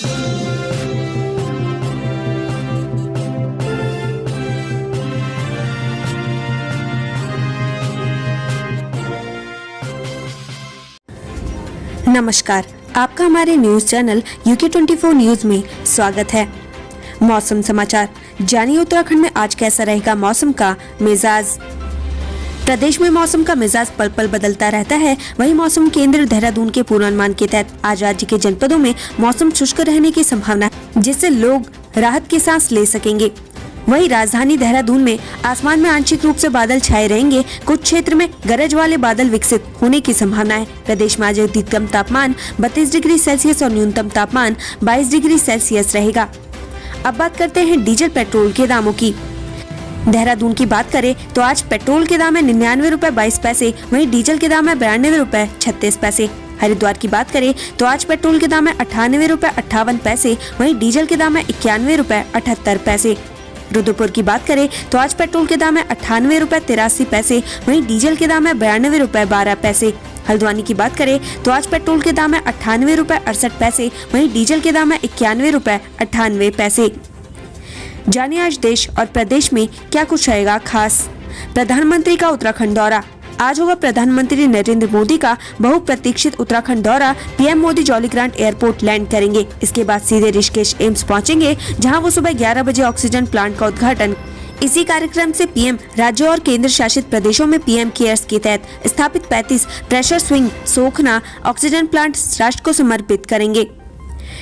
नमस्कार, आपका हमारे न्यूज चैनल UK24 न्यूज में स्वागत है। मौसम समाचार जानिए उत्तराखंड में आज कैसा रहेगा मौसम का मिजाज। प्रदेश में मौसम का मिजाज पल पल बदलता रहता है। वहीं मौसम केंद्र देहरादून के पूर्वानुमान के तहत आज राज्य के जनपदों में मौसम शुष्क रहने की संभावना है, जिससे लोग राहत की सांस ले सकेंगे। वहीं राजधानी देहरादून में आसमान में आंशिक रूप से बादल छाए रहेंगे। कुछ क्षेत्र में गरज वाले बादल विकसित होने की संभावना है। प्रदेश में आज अधिकतम तापमान 32 डिग्री सेल्सियस और न्यूनतम तापमान 22 डिग्री सेल्सियस रहेगा। अब बात करते हैं डीजल पेट्रोल के दामों की। देहरादून की बात करें तो आज पेट्रोल के दाम है 99 रुपए 22 पैसे, वहीं डीजल के दाम है 92 रुपए 36 पैसे। हरिद्वार की बात करें तो आज पेट्रोल के दाम है 98 रुपए 58 पैसे, वहीं डीजल के दाम है 91 रुपए 78 पैसे। रुद्रपुर की बात करें तो आज पेट्रोल के दाम है 98 रुपए 83 पैसे, वहीं डीजल के दाम है 92 रुपए 12 पैसे। हल्द्वानी की बात करें तो आज पेट्रोल के दाम है 98 रुपए 68 पैसे, वहीं डीजल के दाम है 91 रुपए 98 पैसे। जानिए आज देश और प्रदेश में क्या कुछ रहेगा खास। प्रधानमंत्री का उत्तराखंड दौरा। आज होगा प्रधानमंत्री नरेंद्र मोदी का बहुप्रतीक्षित उत्तराखंड दौरा। PM Modi Jolly Grant airport land करेंगे। इसके बाद सीधे ऋषिकेश एम्स पहुंचेंगे, जहां वो सुबह 11 बजे ऑक्सीजन प्लांट का उद्घाटन। इसी कार्यक्रम से पीएम राज्यों और केंद्र शासित प्रदेशों में पीएम केयर्स के तहत स्थापित 35 प्रेशर स्विंग सोखना ऑक्सीजन प्लांट राष्ट्र को समर्पित करेंगे।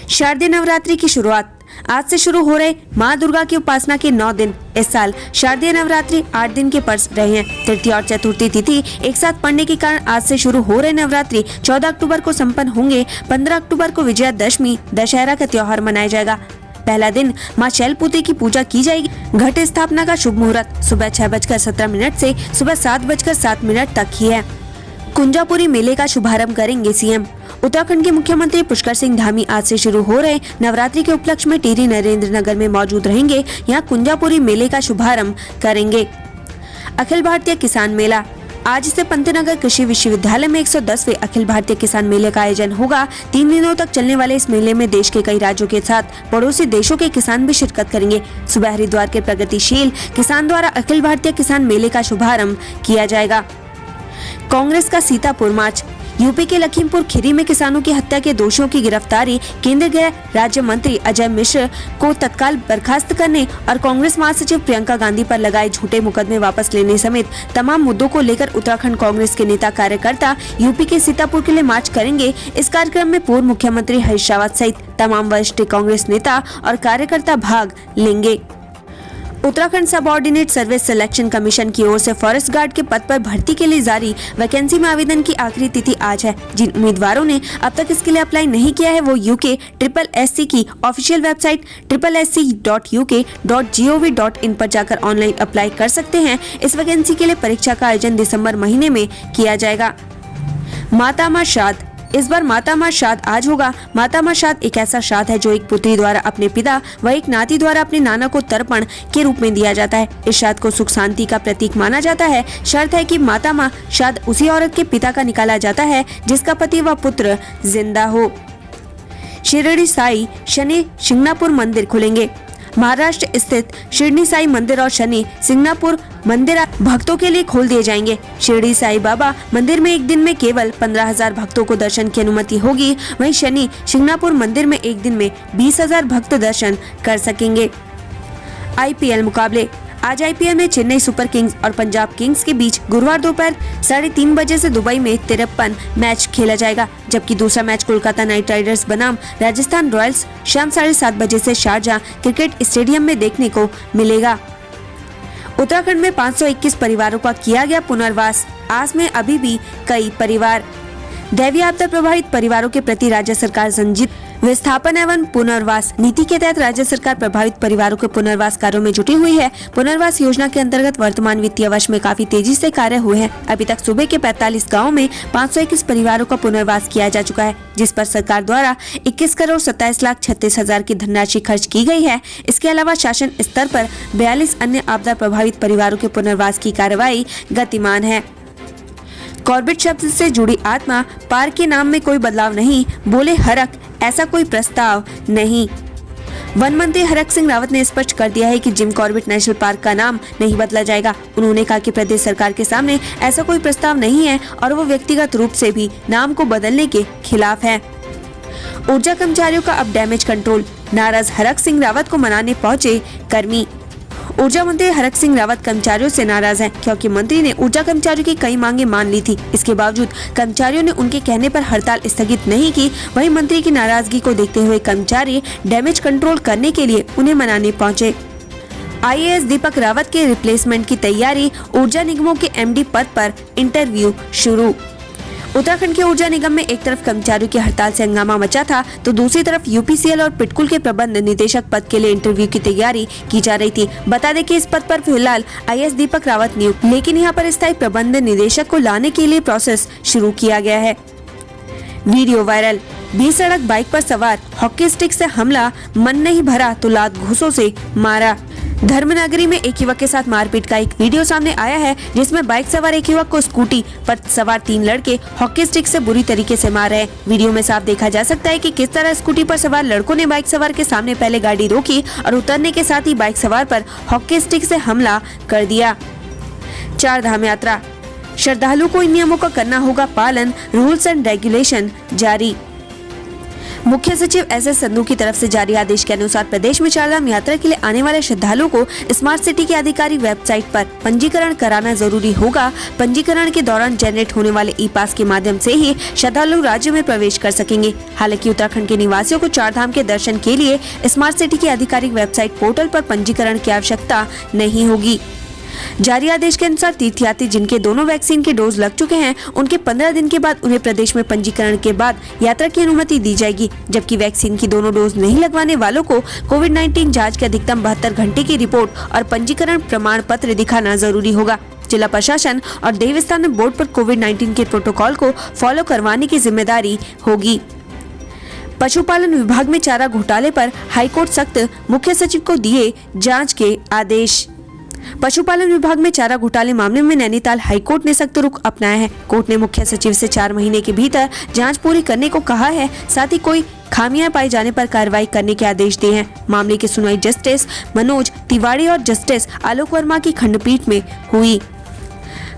शारदीय नवरात्रि की शुरुआत आज से शुरू हो रहे माँ दुर्गा की उपासना के 9 दिन। इस साल शारदीय नवरात्रि 8 दिन के पड़ रहे हैं। तृतीय और चतुर्थी तिथि एक साथ पड़ने के कारण आज से शुरू हो रहे नवरात्रि 14 अक्टूबर को संपन्न होंगे। 15 अक्टूबर को विजयादशमी दशहरा का त्योहार मनाया जाएगा। पहला दिन माँ शैलपुत्री की पूजा की जाएगी। घट स्थापना का शुभ मुहूर्त सुबह 6:17 से सुबह 7:07 तक ही है। कुंजापुरी मेले का शुभारंभ करेंगे सीएम। उत्तराखंड के मुख्यमंत्री पुष्कर सिंह धामी आज से शुरू हो रहे नवरात्रि के उपलक्ष्य में टिहरी नरेंद्र नगर में मौजूद रहेंगे। यहाँ कुंजापुरी मेले का शुभारंभ करेंगे। अखिल भारतीय किसान मेला। आज से पंतनगर कृषि विश्वविद्यालय में 110वें अखिल भारतीय किसान मेले का आयोजन होगा। 3 दिनों तक चलने वाले इस मेले में देश के कई राज्यों के साथ पड़ोसी देशों के किसान भी शिरकत करेंगे। सुबह हरिद्वार के प्रगतिशील किसान द्वारा अखिल भारतीय किसान मेले का शुभारंभ किया जाएगा। कांग्रेस का सीतापुर मार्च। यूपी के लखीमपुर खीरी में किसानों की हत्या के दोषियों की गिरफ्तारी, केंद्रीय गृह राज्य मंत्री अजय मिश्र को तत्काल बर्खास्त करने और कांग्रेस महासचिव प्रियंका गांधी पर लगाए झूठे मुकदमे वापस लेने समेत तमाम मुद्दों को लेकर उत्तराखंड कांग्रेस के नेता कार्यकर्ता यूपी के सीतापुर के लिए मार्च करेंगे। इस कार्यक्रम में पूर्व मुख्यमंत्री हरीश रावत सहित तमाम वरिष्ठ कांग्रेस नेता और कार्यकर्ता भाग लेंगे। Uttarakhand subordinate service selection commission की ओर से फॉरेस्ट गार्ड के पद पर भर्ती के लिए जारी वैकेंसी में आवेदन की आखिरी तिथि आज है। जिन उम्मीदवारों ने अब तक इसके लिए अप्लाई नहीं किया है वो UK SSC की ऑफिशियल वेबसाइट sssc.uk.gov.in पर जाकर ऑनलाइन अप्लाई कर सकते हैं। इस वैकेंसी के लिए परीक्षा का आयोजन दिसंबर महीने में किया जाएगा। मातामा श्राद्ध। इस बार मातामा श्राद्ध आज होगा। मातामा श्राद्ध एक ऐसा श्राद्ध है जो एक पुत्री द्वारा अपने पिता व एक नाती द्वारा अपने नाना को तर्पण के रूप में दिया जाता है। इस श्राद्ध को सुख शांति का प्रतीक माना जाता है। शर्त है कि मातामा श्राद्ध उसी औरत के पिता का निकाला जाता है जिसका पति व पुत्र जिंदा हो। शिरडी साई शनि शिंगणापुर मंदिर खुलेंगे। महाराष्ट्र स्थित शिरडी साई मंदिर और शनि सिंगणापुर मंदिर भक्तों के लिए खोल दिए जाएंगे। शिरडी साई बाबा मंदिर में एक दिन में केवल 15,000 भक्तों को दर्शन की अनुमति होगी। वहीं शनि शिंगणापुर मंदिर में एक दिन में 20,000 भक्त दर्शन कर सकेंगे। IPL मुकाबले। आज IPL में चेन्नई सुपर किंग्स और पंजाब किंग्स के बीच गुरुवार दोपहर 3:30 बजे से दुबई में 53 मैच खेला जाएगा, जबकि दूसरा मैच कोलकाता नाइट राइडर्स बनाम राजस्थान रॉयल्स शाम 7:30 बजे से शारजाह क्रिकेट स्टेडियम में देखने को मिलेगा। उत्तराखंड में 521 परिवारों का किया गया पुनर्वास। आस में अभी भी कई परिवार। दैवीय आपदा प्रभावित परिवारों के प्रति राज्य सरकार संजीत विस्थापन एवं पुनर्वास नीति के तहत राज्य सरकार प्रभावित परिवारों के पुनर्वास कार्यों में जुटी हुई है। पुनर्वास योजना के अंतर्गत वर्तमान वित्तीय वर्ष में काफी तेजी से कार्य हुए हैं। अभी तक सूबे के 45 गाँव में 521 परिवारों का पुनर्वास किया जा चुका है, जिस पर सरकार द्वारा 21,27,36,000 की धनराशि खर्च की गई है। इसके अलावा शासन स्तर पर 42 अन्य आपदा प्रभावित परिवारों के पुनर्वास की कार्रवाई गतिमान है। कॉर्बेट शब्द से जुड़ी आत्मा, पार के नाम में कोई बदलाव नहीं, बोले हरक ऐसा कोई प्रस्ताव नहीं। वन मंत्री हरक सिंह रावत ने स्पष्ट कर दिया है कि जिम कॉर्बेट नेशनल पार्क का नाम नहीं बदला जाएगा। उन्होंने कहा कि प्रदेश सरकार के सामने ऐसा कोई प्रस्ताव नहीं है और वो व्यक्तिगत रूप से भी नाम को बदलने के खिलाफ है। ऊर्जा कर्मचारियों का अब डैमेज कंट्रोल, नाराज हरक सिंह रावत को मनाने पहुंचे कर्मी। ऊर्जा मंत्री हरक सिंह रावत कर्मचारियों से नाराज हैं क्योंकि मंत्री ने ऊर्जा कर्मचारियों की कई मांगे मान ली थी। इसके बावजूद कर्मचारियों ने उनके कहने पर हड़ताल स्थगित नहीं की। वहीं मंत्री की नाराजगी को देखते हुए कर्मचारी डैमेज कंट्रोल करने के लिए उन्हें मनाने पहुंचे। IAS दीपक रावत के रिप्लेसमेंट की तैयारी, ऊर्जा निगमों के MD पद पर इंटरव्यू शुरू। उत्तराखंड के ऊर्जा निगम में एक तरफ कर्मचारियों की हड़ताल से हंगामा मचा था तो दूसरी तरफ UPCL और पिटकुल के प्रबंध निदेशक पद के लिए इंटरव्यू की तैयारी की जा रही थी। बता दें कि इस पद पर फिलहाल IAS दीपक रावत नियुक्त, लेकिन यहां पर स्थायी प्रबंध निदेशक को लाने के लिए प्रोसेस शुरू किया गया है। वीडियो वायरल, बीच सड़क बाइक पर सवार, हॉकी स्टिक से हमला, मन नहीं भरा तो लात घूंसों से मारा। धर्मनगरी में एक युवक के साथ मारपीट का एक वीडियो सामने आया है जिसमें बाइक सवार एक युवक को स्कूटी पर सवार 3 लड़के हॉकी स्टिक से बुरी तरीके से मार रहे हैं। वीडियो में साफ देखा जा सकता है कि किस तरह स्कूटी पर सवार लड़कों ने बाइक सवार के सामने पहले गाड़ी रोकी और उतरने के साथ ही बाइक सवार पर हॉकी स्टिक से हमला कर दिया। 4 धाम यात्रा, श्रद्धालु को इन नियमों का करना होगा पालन, रूल्स एंड रेगुलेशन जारी। मुख्य सचिव SS संधू की तरफ से जारी आदेश के अनुसार प्रदेश में 4 धाम यात्रा के लिए आने वाले श्रद्धालुओं को स्मार्ट सिटी की आधिकारिक वेबसाइट पर पंजीकरण कराना जरूरी होगा। पंजीकरण के दौरान जनरेट होने वाले ई-पास के माध्यम से ही श्रद्धालु राज्य में प्रवेश कर सकेंगे। हालांकि उत्तराखंड के निवासियों को 4 धाम के दर्शन के लिए स्मार्ट सिटी की आधिकारिक वेबसाइट पोर्टल पर पंजीकरण की आवश्यकता नहीं होगी। जारी आदेश के अनुसार तीर्थयात्री जिनके दोनों वैक्सीन के डोज लग चुके हैं उनके 15 दिन के बाद उन्हें प्रदेश में पंजीकरण के बाद यात्रा की अनुमति दी जाएगी, जबकि वैक्सीन की दोनों डोज नहीं लगवाने वालों को कोविड-19 जांच के अधिकतम 72 घंटे की रिपोर्ट और पंजीकरण प्रमाण पत्र दिखाना जरूरी होगा। जिला प्रशासन और देवस्थान बोर्ड पर कोविड-19 के प्रोटोकॉल को फॉलो करवाने की जिम्मेदारी होगी। पशुपालन विभाग में चारा घोटाले पर हाईकोर्ट सख्त, मुख्य सचिव को दिए जांच के आदेश। पशुपालन विभाग में चारा घोटाले मामले में नैनीताल हाईकोर्ट ने सख्त रुख अपनाया है। कोर्ट ने मुख्य सचिव से 4 महीने के भीतर जांच पूरी करने को कहा है, साथ ही कोई खामियां पाए जाने पर कार्रवाई करने के आदेश दिए हैं। मामले की सुनवाई जस्टिस मनोज तिवारी और जस्टिस आलोक वर्मा की खंडपीठ में हुई।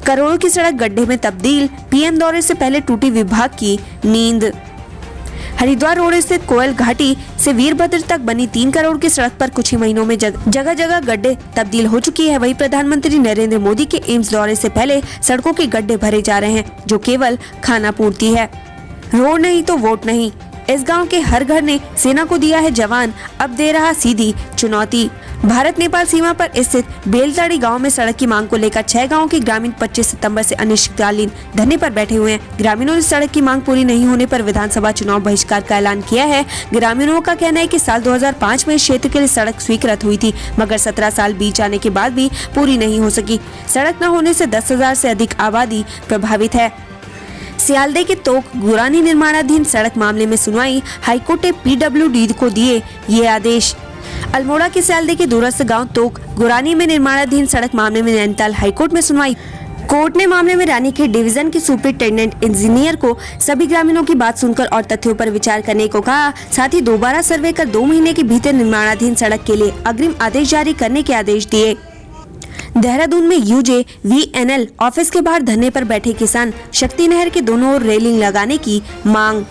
करोड़ों की सड़क गड्ढे में तब्दील, PM दौरे से पहले टूटी विभाग की नींद। हरिद्वार रोड स्थित कोयल घाटी से वीरभद्र तक बनी 3 करोड़ की सड़क पर कुछ ही महीनों में जगह जगह गड्ढे तब्दील हो चुकी है। वहीं प्रधानमंत्री नरेंद्र मोदी के एम्स दौरे से पहले सड़कों के गड्ढे भरे जा रहे हैं, जो केवल खाना पूर्ति है। रोड नहीं तो वोट नहीं, इस गांव के हर घर ने सेना को दिया है जवान, अब दे रहा सीधी चुनौती। भारत नेपाल सीमा पर स्थित बेलताड़ी गांव में सड़क की मांग को लेकर 6 गांवों के ग्रामीण 25 सितंबर से अनिश्चितकालीन धरने पर बैठे हुए हैं। ग्रामीणों ने सड़क की मांग पूरी नहीं होने पर विधानसभा चुनाव बहिष्कार का ऐलान किया है। ग्रामीणों का कहना है कि साल 2005 में इस क्षेत्र के लिए सड़क स्वीकृत हुई थी, मगर 17 साल बीत जाने के बाद भी पूरी नहीं हो सकी। सड़क न होने से 10,000 से अधिक आबादी प्रभावित है। सियालदे के तोक गुरानी निर्माणाधीन सड़क मामले में सुनवाई, हाईकोर्ट ने PWD को दिए ये आदेश। अल्मोड़ा के सियालदे के दूरस्थ गांव तोक गुरानी में निर्माणाधीन सड़क मामले में नैनीताल हाईकोर्ट में सुनवाई। कोर्ट ने मामले में रानीखेत डिवीजन के सुपरिटेंडेंट इंजीनियर को सभी ग्रामीणों की बात सुनकर और तथ्यों पर विचार करने को कहा। साथ ही दोबारा सर्वे कर 2 महीने के भीतर निर्माणाधीन सड़क के लिए अग्रिम आदेश जारी करने के आदेश दिए। देहरादून में UJVNL ऑफिस के बाहर धरने पर बैठे किसान, शक्ति नहर के दोनों ओर रेलिंग लगाने की मांग।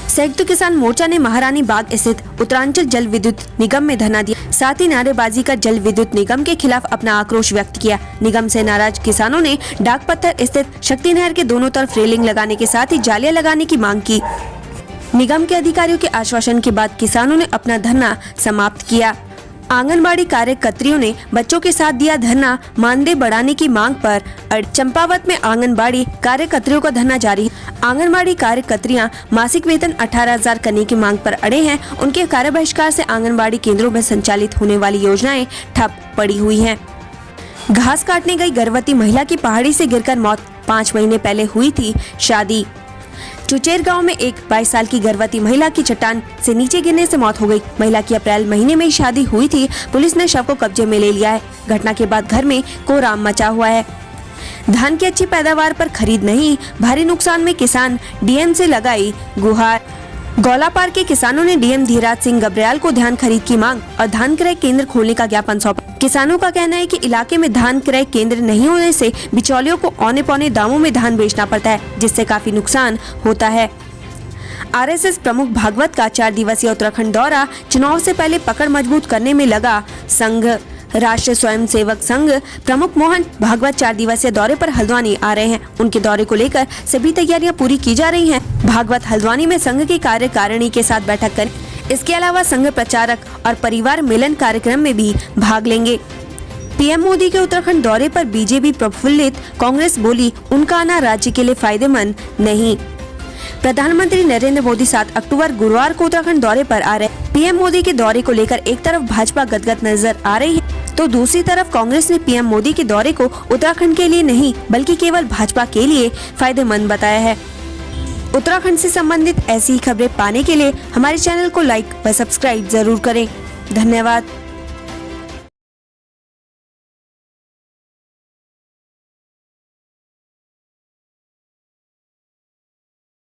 संयुक्त किसान मोर्चा ने महारानी बाग स्थित उत्तरांचल जल विद्युत निगम में धरना दिया। साथ ही नारेबाजी कर जल विद्युत निगम के खिलाफ अपना आक्रोश व्यक्त किया। निगम से नाराज किसानों ने डाक पत्थर स्थित शक्ति नहर के दोनों तरफ रेलिंग लगाने के साथ ही जालियां लगाने की मांग की। निगम के अधिकारियों के आश्वासन के बाद किसानों ने अपना धरना समाप्त किया। आंगनबाड़ी कार्यकर्त्रियों ने बच्चों के साथ दिया धरना, मानदेय बढ़ाने की मांग पर। चंपावत में आंगनबाड़ी कार्यकर्त्रियों का धरना जारी है। आंगनबाड़ी कार्यकर्त्रियां मासिक वेतन 18,000 करने की मांग पर अड़े हैं। उनके कार्य बहिष्कार से आंगनबाड़ी केंद्रों में संचालित होने वाली योजनाएं ठप पड़ी हुई हैं। घास काटने गई गर्भवती महिला की पहाड़ी से गिरकर मौत, 5 महीने पहले हुई थी शादी। चुचेर गांव में एक 22 साल की गर्भवती महिला की चट्टान से नीचे गिरने से मौत हो गई। महिला की अप्रैल महीने में ही शादी हुई थी। पुलिस ने शव को कब्जे में ले लिया है। घटना के बाद घर में कोहराम मचा हुआ है। धान की अच्छी पैदावार पर खरीद नहीं, भारी नुकसान में किसान, DM से लगाई गुहार। गौलापार के किसानों ने डीएम धीराज सिंह गर्ब्याल को धान खरीद की मांग और धान क्रय केंद्र खोलने का ज्ञापन सौंपा। किसानों का कहना है कि इलाके में धान क्रय केंद्र नहीं होने से बिचौलियों को औने पौने दामों में धान बेचना पड़ता है, जिससे काफी नुकसान होता है। आरएसएस प्रमुख भागवत का 4 दिवसीय उत्तराखंड दौरा, चुनाव से पहले पकड़ मजबूत करने में लगा संघ। राष्ट्रीय स्वयंसेवक संघ प्रमुख मोहन भागवत 4 दिवसीय दौरे पर हल्द्वानी आ रहे हैं। उनके दौरे को लेकर सभी तैयारियां पूरी की जा रही हैं। भागवत हल्द्वानी में संघ की कार्यकारिणी के साथ बैठक करें। इसके अलावा संघ प्रचारक और परिवार मिलन कार्यक्रम में भी भाग लेंगे। पीएम मोदी के उत्तराखंड दौरे पर बीजेपी प्रफुल्लित, कांग्रेस बोली उनका आना राज्य के लिए फायदेमंद नहीं। प्रधानमंत्री नरेंद्र मोदी 7 अक्टूबर गुरुवार को उत्तराखंड दौरे पर आ रहे। पीएम मोदी के दौरे को लेकर एक तरफ भाजपा गदगद नजर आ रही है, तो दूसरी तरफ कांग्रेस ने पीएम मोदी के दौरे को उत्तराखंड के लिए नहीं बल्कि केवल भाजपा के लिए फायदेमंद बताया है। उत्तराखंड से संबंधित ऐसी ही खबरें पाने के लिए हमारे चैनल को लाइक व सब्सक्राइब जरूर करें। धन्यवाद।